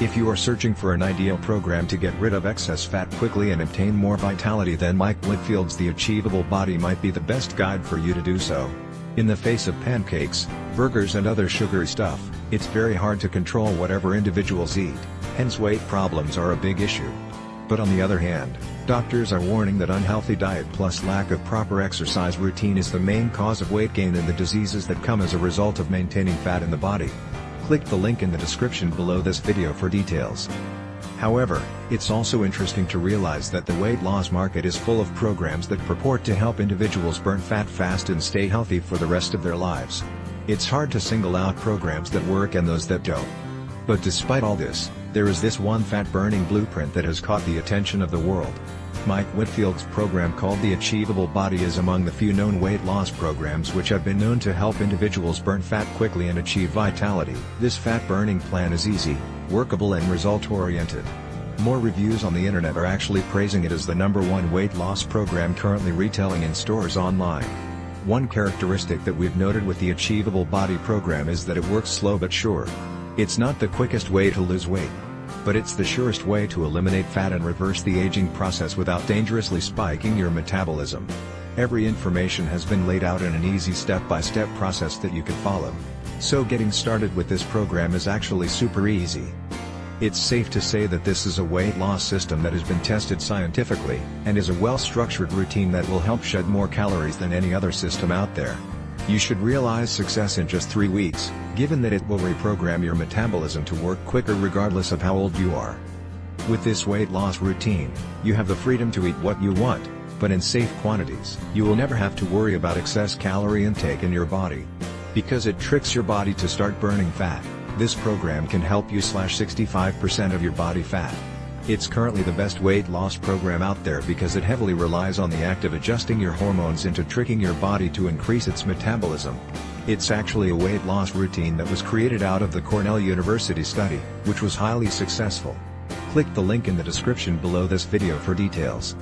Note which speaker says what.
Speaker 1: If you are searching for an ideal program to get rid of excess fat quickly and obtain more vitality, then Mike Whitfield's The Achievable Body might be the best guide for you to do so. In the face of pancakes, burgers and other sugary stuff, it's very hard to control whatever individuals eat, hence weight problems are a big issue. But on the other hand, doctors are warning that unhealthy diet plus lack of proper exercise routine is the main cause of weight gain and the diseases that come as a result of maintaining fat in the body. Click the link in the description below this video for details. However, it's also interesting to realize that the weight loss market is full of programs that purport to help individuals burn fat fast and stay healthy for the rest of their lives. It's hard to single out programs that work and those that don't. But despite all this, there is this one fat-burning blueprint that has caught the attention of the world. Mike Whitfield's program called The Achievable Body is among the few known weight loss programs which have been known to help individuals burn fat quickly and achieve vitality. This fat-burning plan is easy, workable and result-oriented. More reviews on the internet are actually praising it as the #1 weight loss program currently retailing in stores online. One characteristic that we've noted with the Achievable Body program is that it works slow but sure. It's not the quickest way to lose weight, but it's the surest way to eliminate fat and reverse the aging process without dangerously spiking your metabolism. Every information has been laid out in an easy step-by-step process that you can follow. So getting started with this program is actually super easy. It's safe to say that this is a weight loss system that has been tested scientifically, and is a well-structured routine that will help shed more calories than any other system out there. You should realize success in just 3 weeks, given that it will reprogram your metabolism to work quicker regardless of how old you are. With this weight loss routine, you have the freedom to eat what you want, but in safe quantities. You will never have to worry about excess calorie intake in your body. Because it tricks your body to start burning fat, this program can help you slash 65% of your body fat. It's currently the best weight loss program out there because it heavily relies on the act of adjusting your hormones into tricking your body to increase its metabolism. It's actually a weight loss routine that was created out of the Cornell University study, which was highly successful. Click the link in the description below this video for details.